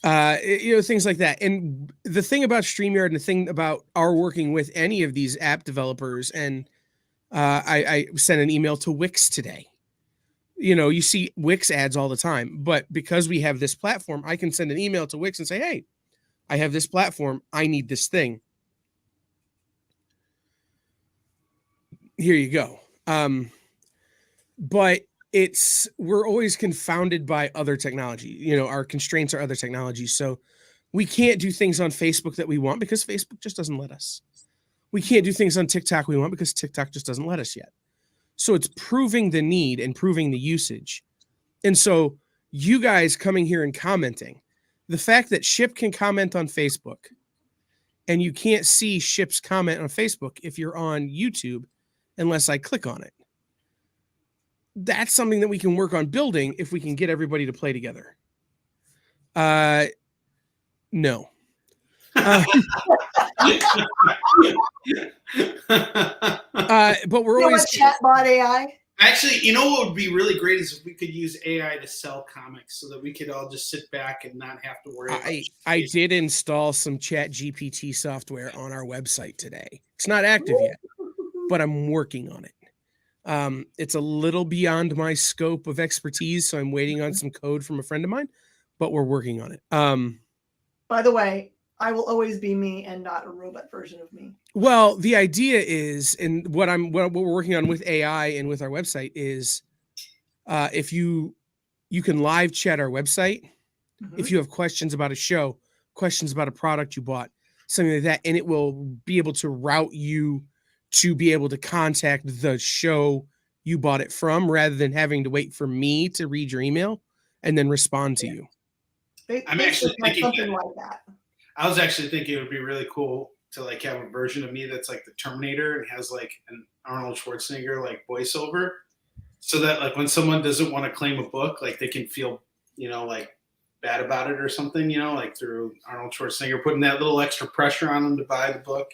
Things like that. And the thing about StreamYard and the thing about our working with any of these app developers, and I sent an email to Wix today. You see Wix ads all the time, but because we have this platform, I can send an email to Wix and say, hey, I have this platform. I need this thing. Here you go. But we're always confounded by other technology. Our constraints are other technologies. So we can't do things on Facebook that we want because Facebook just doesn't let us. We can't do things on TikTok we want because TikTok just doesn't let us yet. So it's proving the need and proving the usage. And so you guys coming here and commenting, the fact that Ship can comment on Facebook and you can't see Ship's comment on Facebook if you're on YouTube unless I click on it. That's something that we can work on building if we can get everybody to play together. No. But we're always chatbot AI. Actually, you know what would be really great is if we could use AI to sell comics so that we could all just sit back and not have to worry about I did install some Chat GPT software on our website today. It's not active yet, but I'm working on it. It's a little beyond my scope of expertise, so I'm waiting on some code from a friend of mine, but we're working on it. By the way, I will always be me and not a robot version of me. Well, the idea is, and what we're working on with AI and with our website is, if you can live chat our website, if you have questions about a show, questions about a product you bought, something like that, and it will be able to route you to be able to contact the show you bought it from, rather than having to wait for me to read your email and then respond to you. I'm actually thinking something like that. I was actually thinking it would be really cool to like have a version of me that's like the Terminator and has like an Arnold Schwarzenegger like voiceover, so that like when someone doesn't want to claim a book, like they can feel, like bad about it or something, like through Arnold Schwarzenegger putting that little extra pressure on them to buy the book,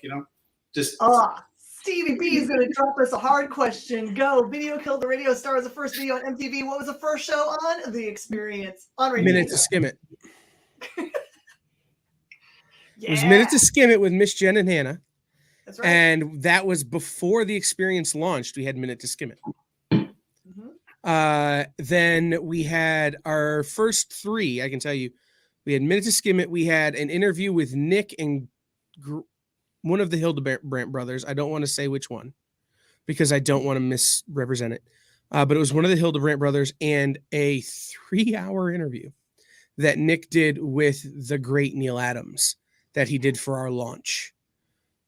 just. Stevie B is going to drop us a hard question. Go. Video Killed the Radio Star was the first video on MTV. What was the first show on The Experience? On radio. Minute to Skim It. It was Minute to Skim It with Miss Jen and Hannah. That's right. And that was before The Experience launched. We had Minute to Skim It. Then we had our first three. I can tell you, we had Minute to Skim It. We had an interview with Nick and one of the Hildebrandt brothers. I don't want to say which one because I don't want to misrepresent it. But it was one of the Hildebrandt brothers and a 3-hour interview that Nick did with the great Neil Adams that he did for our launch.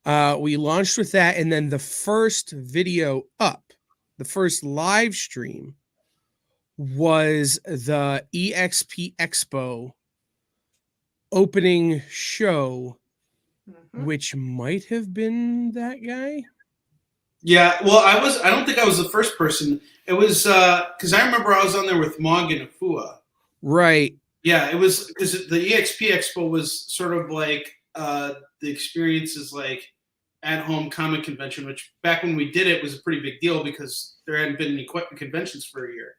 We launched with that. And then the first video up, the first live stream was the EXP Expo opening show, which might have been that guy. Yeah, well, I don't think I was the first person. It was because I remember I was on there with Mog and Afua. Right. Yeah, it was because the EXP Expo was sort of like the Experience's like at-home comic convention, which back when we did it was a pretty big deal because there hadn't been any conventions for a year.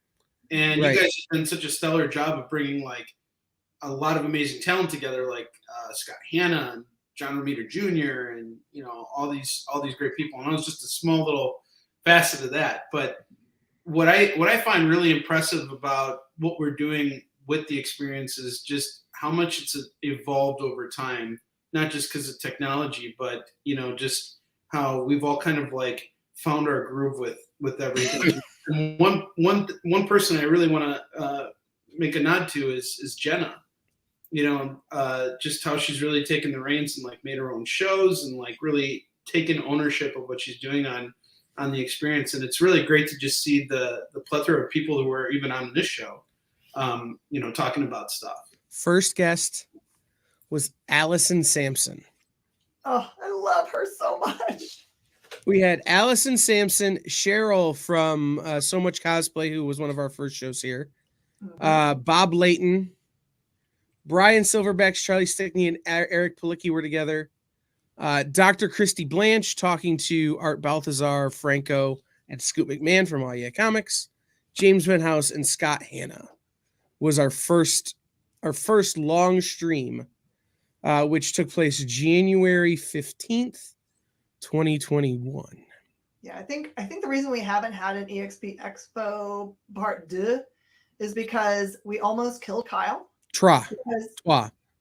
And you guys have done such a stellar job of bringing like a lot of amazing talent together, like Scott Hanna and John Romita Jr. and all these great people, and I was just a small little facet of that. But what I find really impressive about what we're doing with the Experience is just how much it's evolved over time, not just because of technology, but just how we've all kind of like found our groove with everything. And one person I really want to make a nod to is Jenna. Just how she's really taken the reins and like made her own shows and like really taken ownership of what she's doing on on the experience, and it's really great to just see the plethora of people who are even on this show, talking about stuff. First guest was Allison Sampson. Oh, I love her so much. We had Allison Sampson, Cheryl from So Much Cosplay, who was one of our first shows here, Bob Layton, Brian Silverbacks, Charlie Stickney, and Eric Palicki were together. Dr. Christy Blanche talking to Art Balthazar, Franco, and Scoot McMahon from All Yeah Comics. James Van House and Scott Hanna was our first long stream, which took place January 15th, 2021. Yeah, I think the reason we haven't had an EXP Expo Part 2 is because we almost killed Kyle. Twa.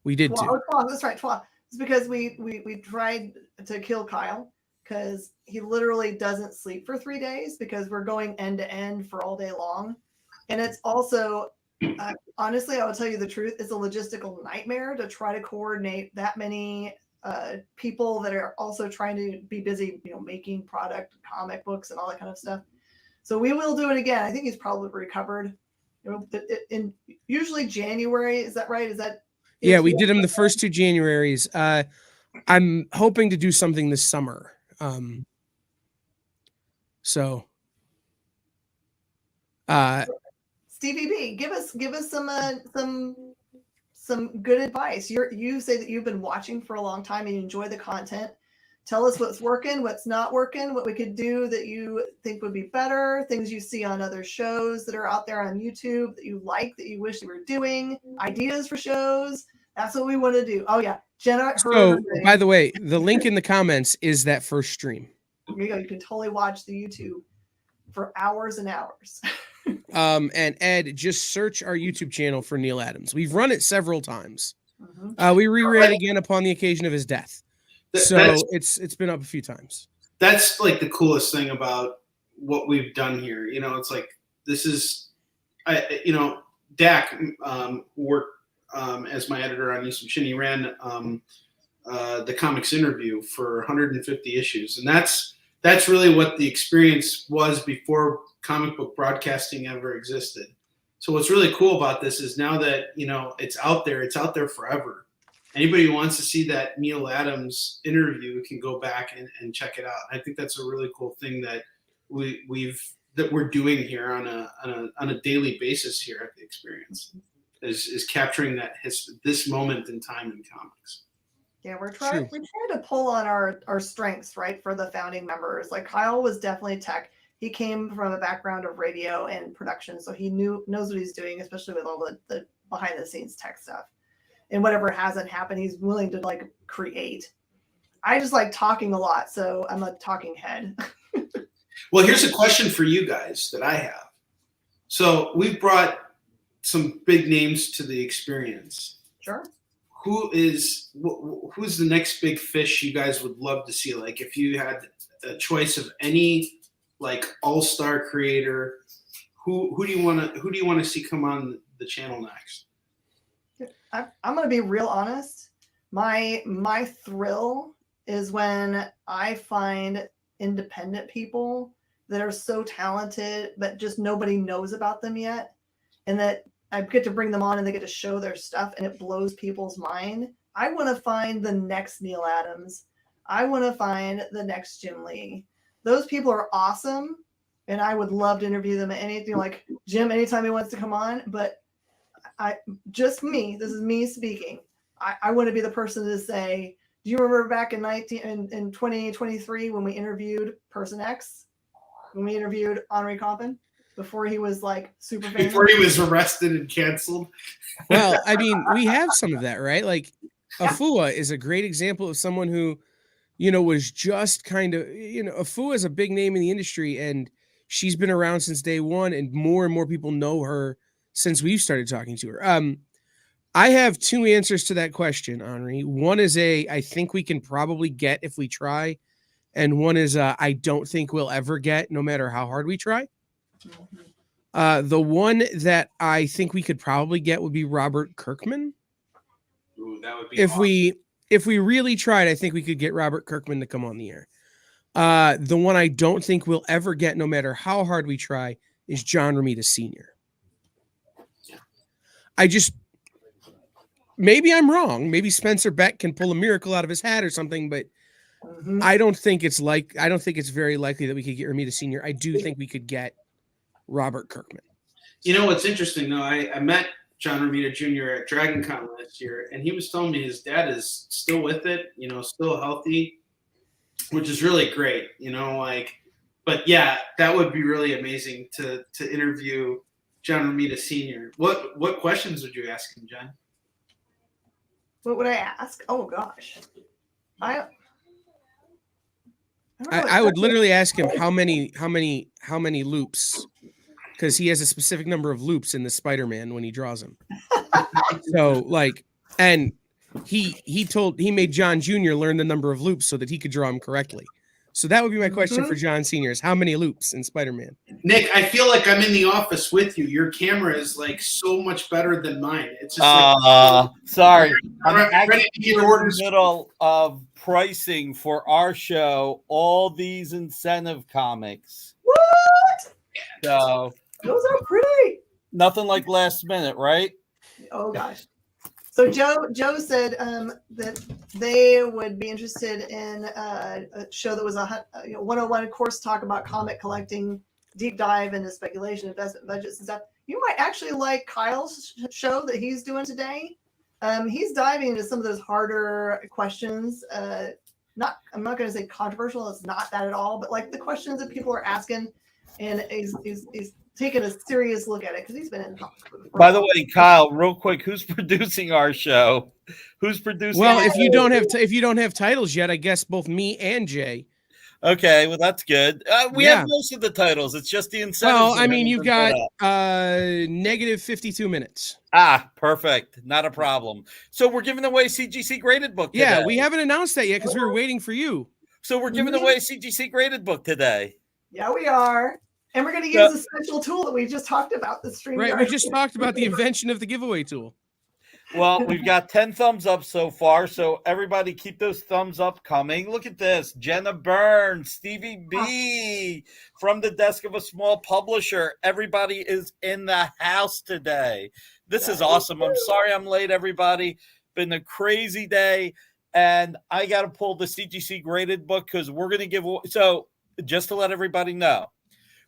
We did too. Twa, that's right, Twa. It's because we tried to kill Kyle because he literally doesn't sleep for 3 days because we're going end to end for all day long. And it's also, honestly, I will tell you the truth, it's a logistical nightmare to try to coordinate that many people that are also trying to be busy, making product, comic books, and all that kind of stuff. So we will do it again. I think he's probably recovered. In usually January, is that right? Yeah, we did them the first 2 Januaries. I'm hoping to do something this summer. Stevie B, give us some good advice. You say that you've been watching for a long time and you enjoy the content. Tell us what's working, what's not working, what we could do that you think would be better, things you see on other shows that are out there on YouTube that you like, that you wish you were doing, ideas for shows. That's what we want to do. Oh, yeah. Jenna. So, by the way, the link in the comments is that first stream. There you go. You can totally watch the YouTube for hours and hours. And Ed, just search our YouTube channel for Neil Adams. We've run it several times. We reran again upon the occasion of his death. So it's been up a few times. That's like the coolest thing about what we've done here. It's like this is, Dak worked as my editor on East Machine. He ran the Comics Interview for 150 issues, and that's really what the experience was before comic book broadcasting ever existed. So what's really cool about this is now that it's out there forever. Anybody who wants to see that Neil Adams interview can go back and check it out. I think that's a really cool thing that we're doing here on a daily basis here at the Experience is capturing this moment in time in comics. Yeah, we're trying to pull on our strengths, right, for the founding members. Like Kyle was definitely tech. He came from a background of radio and production, so he knows what he's doing, especially with all the behind the scenes tech stuff. And whatever hasn't happened, he's willing to create. I just like talking a lot, so I'm a talking head. Well, here's a question for you guys that I have. So we've brought some big names to the Experience. Sure. Who's the next big fish you guys would love to see? Like if you had a choice of any all-star creator, who do you want to see come on the channel next? I'm going to be real honest. My thrill is when I find independent people that are so talented, but just nobody knows about them yet. And that I get to bring them on and they get to show their stuff and it blows people's mind. I want to find the next Neil Adams. I want to find the next Jim Lee. Those people are awesome. And I would love to interview them at anything like Jim, anytime he wants to come on. But this is me speaking. I want to be the person to say, do you remember back in 2023 when we interviewed Person X? When we interviewed Henri Coppin before he was super famous? Before he was arrested and canceled? Well, I mean, we have some of that, right? Like Afua is a great example of someone who, was just kind of, Afua is a big name in the industry and she's been around since day one and more people know her since we've started talking to her. I have 2 answers to that question, Henri. One is I think we can probably get if we try. And one is I don't think we'll ever get, no matter how hard we try. The one that I think we could probably get would be Robert Kirkman. Ooh, that would be awesome. If we really tried, I think we could get Robert Kirkman to come on the air. The one I don't think we'll ever get, no matter how hard we try, is John Romita Sr. Maybe I'm wrong. Maybe Spencer Beck can pull a miracle out of his hat or something, but I don't think it's very likely that we could get Romita Sr. I do think we could get Robert Kirkman. You know what's interesting though? I met John Romita Jr. at Dragon Con last year, and he was telling me his dad is still with it, still healthy, which is really great, but yeah, that would be really amazing to interview John Romita Sr. What questions would you ask him, John? What would I ask? Oh gosh. I would literally ask him how many loops, because he has a specific number of loops in the Spider-Man when he draws him. So and he made John Jr. learn the number of loops so that he could draw them correctly. So that would be my question for John Sr. is how many loops in Spider-Man? Nick, I feel like I'm in the office with you. Your camera is so much better than mine. It's just sorry. I'm ready to get orders. Middle of pricing for our show all these incentive comics. What? So those are pretty. Nothing like last minute, right? Oh gosh. So Joe said that they would be interested in a show that was a 101 course talk about comic collecting, deep dive into speculation, investment budgets and stuff. You might actually like Kyle's show that he's doing today. He's diving into some of those harder questions. I'm not going to say controversial. It's not that at all. But the questions that people are asking, and he's taking a serious look at it because he's been in comics. By the way, Kyle, real quick, who's producing our show? Who's producing? Well, if you don't have titles yet, I guess both me and Jay. Okay, well that's good. We have most of the titles. It's just the incentives. Well, I mean, you've got negative 52 minutes. Perfect. Not a problem. So we're giving away CGC graded book today. Yeah, we haven't announced that yet because we were waiting for you. So we're giving away CGC graded book today. Yeah, we are. And we're going to use the special tool that we just talked about, the stream. Right, we just talked about the invention of the giveaway tool. Well, we've got 10 thumbs up so far, so everybody keep those thumbs up coming. Look at this. Jenna Burns, Stevie B, from the desk of a small publisher. Everybody is in the house today. This is awesome. I'm sorry I'm late, everybody. Been a crazy day, and I got to pull the CGC graded book because we're going to give away. So just to let everybody know,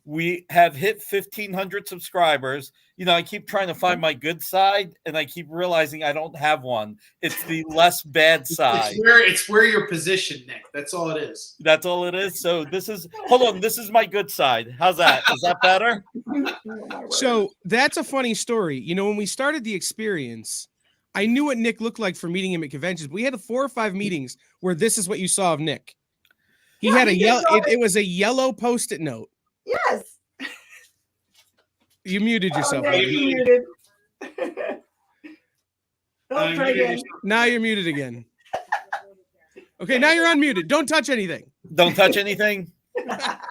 we have hit 1,500 subscribers. I keep trying to find my good side, and I keep realizing I don't have one. It's the less bad side. It's where you're positioned, Nick. That's all it is. That's all it is. So this is my good side. How's that? Is that better? So that's a funny story. When we started the experience, I knew what Nick looked like for meeting him at conventions. We had 4 or 5 meetings where this is what you saw of Nick. He had a yellow. It was a yellow Post-it note. Yes. You muted yourself. Okay, you muted. Try again. Now you're muted again. Okay, now you're unmuted. Don't touch anything. Don't touch anything.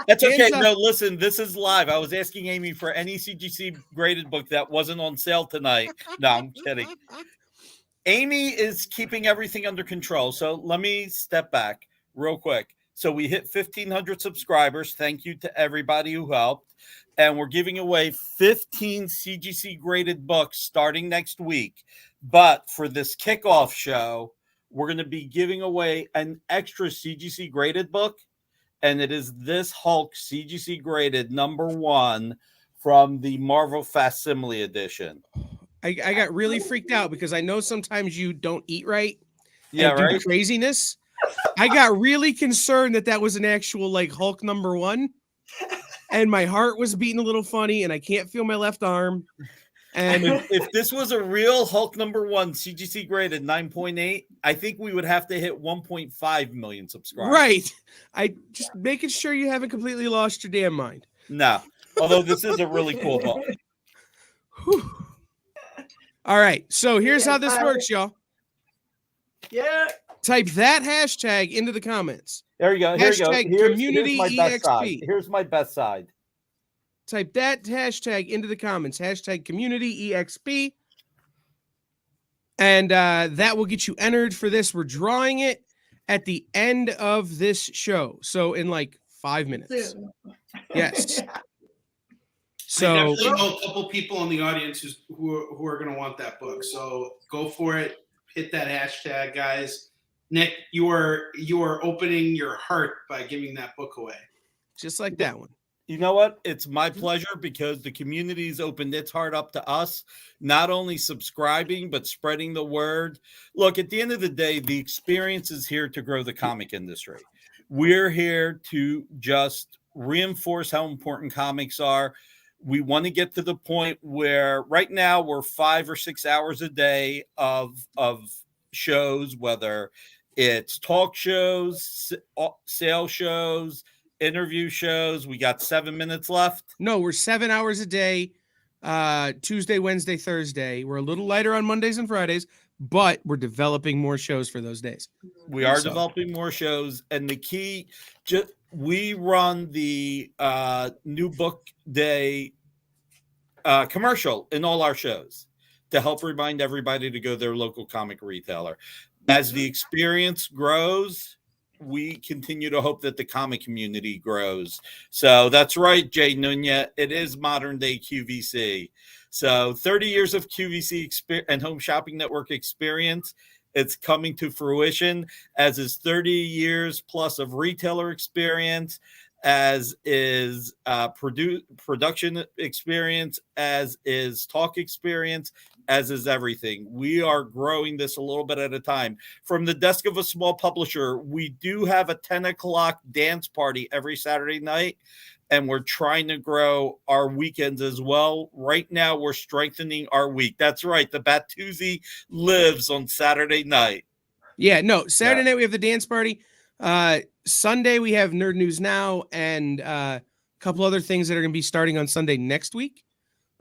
That's okay. No, listen, this is live. I was asking Amy for any CGC graded book that wasn't on sale tonight. No, I'm kidding. Amy is keeping everything under control. So let me step back real quick. So we hit 1,500 subscribers. Thank you to everybody who helped. And we're giving away 15 CGC graded books starting next week. But for this kickoff show, we're going to be giving away an extra CGC graded book. And it is this Hulk CGC graded #1 from the Marvel Facsimile edition. I got really freaked out because I know sometimes you don't eat right. Yeah, and do right. Craziness. I got really concerned that was an actual Hulk #1, and my heart was beating a little funny, and I can't feel my left arm. And if this was a real Hulk #1 CGC graded 9.8, I think we would have to hit 1.5 million subscribers. Right. I just making sure you haven't completely lost your damn mind. No. Although this is a really cool book. Whew. All right. So here's how this works, y'all. Yeah. Type that hashtag into the comments. There you go. Here you go. Community here's my best EXP. side. Here's my best side. Type that hashtag into the comments. Hashtag community EXP. And that will get you entered for this. We're drawing it. at the end of this show. So in like 5 minutes. Soon. Yes. Yeah. So I definitely know a couple people in the audience who are going to want that book. So go for it. Hit that hashtag, guys. Nick, you are opening your heart by giving that book away. just like that one. You know what? It's my pleasure because the community's opened its heart up to us, not only subscribing, but spreading the word. Look, at the end of the day, the experience is here to grow the comic industry. We're here to just reinforce how important comics are. We want to get to the point where right now we're 5 or 6 hours a day of shows, whether it's talk shows, sales shows, interview shows. We got 7 minutes left. No, we're 7 hours a day, Tuesday, Wednesday, Thursday. We're a little lighter on Mondays and Fridays, but we're developing more shows for those days. We are developing more shows, and the key, we run the new book day commercial in all our shows to help remind everybody to go to their local comic retailer. As the experience grows, we continue to hope that the comic community grows. So that's right, Jay Nunez. It is modern day QVC. So 30 years of QVC and Home Shopping Network experience. It's coming to fruition, as is 30 years plus of retailer experience, as is production experience, as is talk experience, as is everything. We are growing this a little bit at a time. From the desk of a small publisher, we do have a 10 o'clock dance party every Saturday night, and we're trying to grow our weekends as well. Right now, we're strengthening our week. That's right. The Batusi lives on Saturday night. Yeah, no, Saturday night we have the dance party. Sunday we have Nerd News Now and a couple other things that are going to be starting on Sunday next week.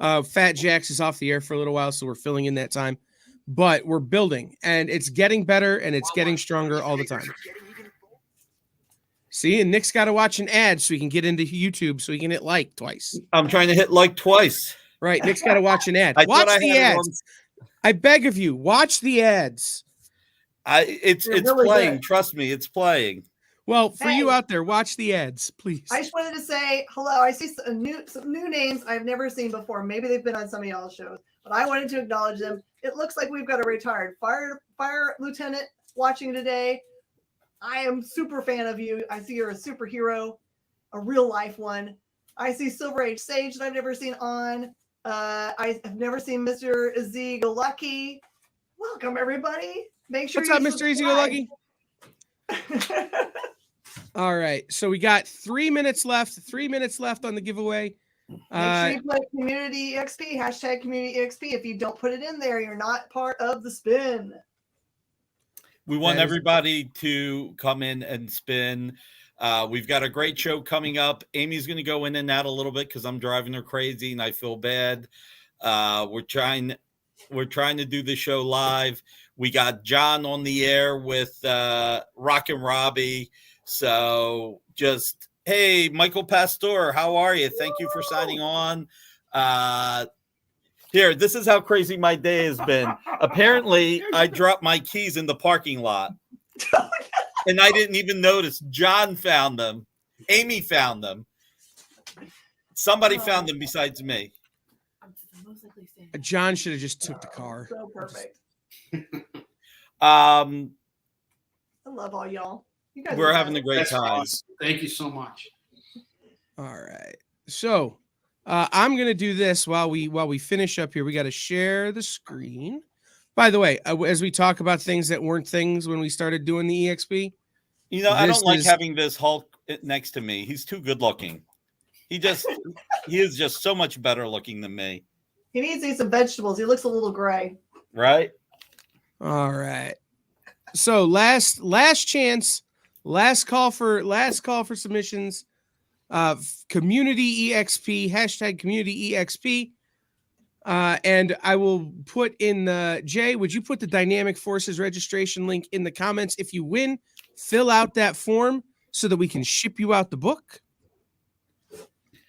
Fat Jacks is off the air for a little while, so we're filling in that time. But we're building, and it's getting better, and it's getting stronger all the time. See, and Nick's got to watch an ad so he can get into YouTube so he can hit like twice. I'm trying to hit like twice. Right, Nick's got to watch an ad. Watch the ads. I beg of you, watch the ads. It's really playing. good. Trust me, it's playing. Well, for you out there, watch the ads, please. I just wanted to say hello. I see some new names I've never seen before. Maybe they've been on some of y'all's shows, but I wanted to acknowledge them. It looks like we've got a retired fire lieutenant watching today. I am super fan of you. I see you're a superhero, a real life one. I see Silver Age Sage that I've never seen on. I have never seen Mr. Easy Go Lucky. Welcome, everybody. Make sure. What's up, Mr. Easy Go Lucky? All right, so we got 3 minutes left. 3 minutes left on the giveaway. Make sure you put Community EXP, hashtag Community EXP. If you don't put it in there, you're not part of the spin. We want everybody to come in and spin. We've got a great show coming up. Amy's going to go in and out a little bit because I'm driving her crazy and I feel bad. We're trying to do the show live. We got John on the air with Rockin' Robbie. So just, hey, Michael Pastor, how are you? Thank you for signing on. Here, this is how crazy my day has been. Apparently, I dropped my keys in the parking lot. And I didn't even notice. John found them. Amy found them. Somebody found them besides me. John should have just took the car. So perfect. I love all y'all. You guys we're having a great time. Awesome. Thank you so much. All right. So I'm going to do this while we finish up here. We got to share the screen. By the way, as we talk about things that weren't things when we started doing the EXP. You know, I don't like having this Hulk next to me. He's too good looking. He is just so much better looking than me. He needs to eat some vegetables. He looks a little gray. Right? All right. So last chance, last call for submissions. Community EXP, hashtag Community EXP. And I will put in Jay, would you put the Dynamic Forces registration link in the comments? If you win, fill out that form so that we can ship you out the book.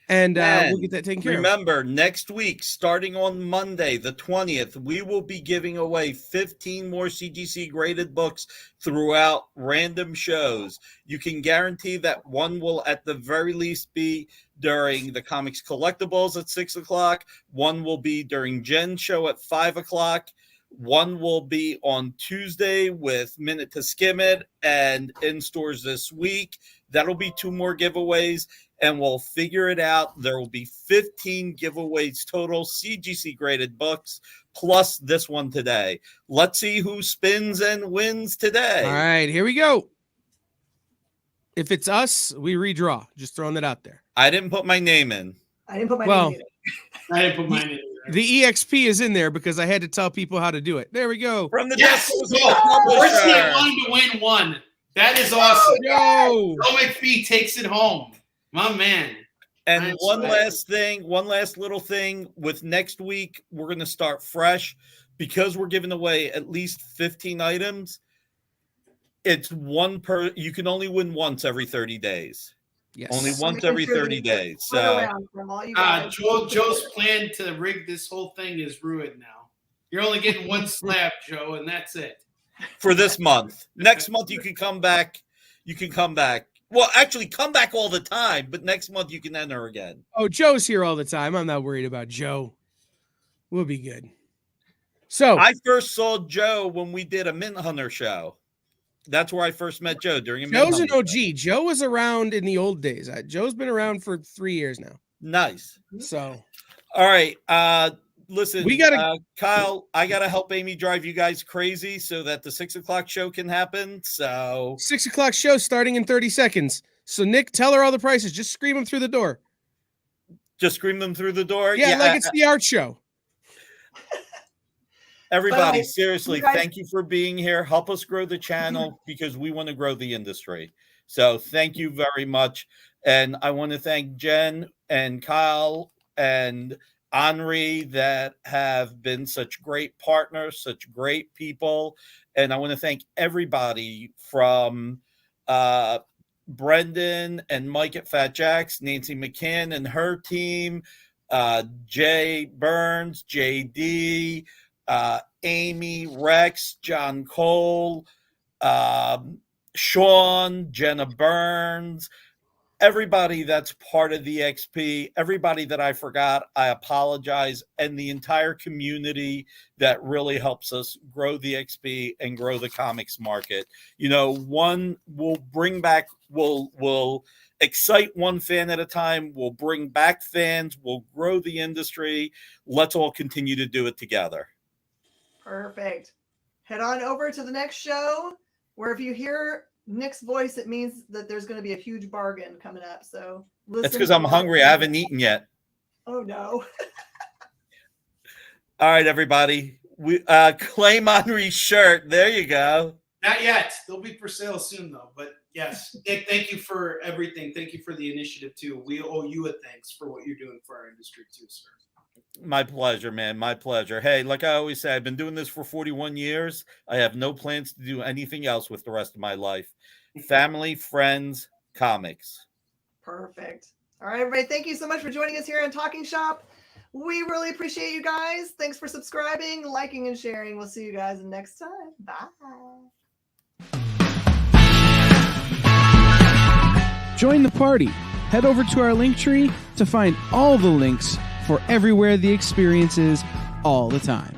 And we'll get that taken care of. Remember, next week, starting on Monday, the 20th, we will be giving away 15 more CGC graded books throughout random shows. You can guarantee that one will at the very least be during the Comics Collectibles at 6 o'clock. One will be during Jen's show at 5 o'clock. One will be on Tuesday with Minute to Skim It and in stores this week. That'll be 2 more giveaways, and we'll figure it out. There will be 15 giveaways total, CGC graded books, plus this one today. Let's see who spins and wins today. All right, here we go. If it's us, we redraw. Just throwing that out there. I didn't put my name in. I didn't put my name in. I didn't put mine in. The EXP is in there because I had to tell people how to do it. There we go. From the Yes! Dust First in line to win one. That is awesome. Yo! Joe McPhee takes it home. My man. And That's one right. one last little thing. With next week, we're going to start fresh because we're giving away at least 15 items. It's one per. You can only win once every 30 days. Yes. Only once every 30 days. So Joe's plan to rig this whole thing is ruined now. You're only getting one slab, Joe, and that's it. for this month. Next month you can come back. You can come back. Well, actually, come back all the time, but next month you can enter again. Oh, Joe's here all the time. I'm not worried about Joe. We'll be good. So I first saw Joe when we did a Mint Hunter show. That's where I first met Joe during a Mint Joe's an Hunter OG. show. Joe was around in the old days. Joe's been around for 3 years now. Nice. So, all right. Listen, we gotta Kyle, I gotta help Amy drive you guys crazy so that the 6 o'clock show can happen. So 6 o'clock show starting in 30 seconds. So Nick, tell her all the prices. Just scream them through the door. just scream them through the door. Yeah, like it's the art show. Everybody, But seriously, you guys- thank you for being here. Help us grow the channel because we want to grow the industry. So thank you very much. And I want to thank Jen and Kyle and Henri that have been such great partners, such great people. And I want to thank everybody from Brendan and Mike at Fat Jacks, Nancy McCann and her team, Jay Burns, JD, Amy, Rex, John Cole, Sean, Jenna Burns, everybody that's part of the XP, everybody that I forgot, I apologize, and the entire community that really helps us grow the XP and grow the comics market. You know, one will bring back, will excite one fan at a time, we'll bring back fans, we'll grow the industry. Let's all continue to do it together. Perfect. Head on over to the next show where if you hear Nick's voice, it means that there's going to be a huge bargain coming up. So listen. That's because I'm hungry. I haven't eaten yet. Oh no. All right, everybody. We claim Henri's shirt. There you go. Not yet. They'll be for sale soon, though. But yes, Nick, thank you for everything. Thank you for the initiative, too. We owe you a thanks for what you're doing for our industry, too, sir. My pleasure, man. My pleasure. Hey, like I always say, I've been doing this for 41 years. I have no plans to do anything else with the rest of my life. Family, friends, comics. Perfect. All right, everybody. Thank you so much for joining us here on Talking Shop. We really appreciate you guys. Thanks for subscribing, liking, and sharing. We'll see you guys next time. Bye. Join the party. Head over to our link tree to find all the links for everywhere the experience is all the time.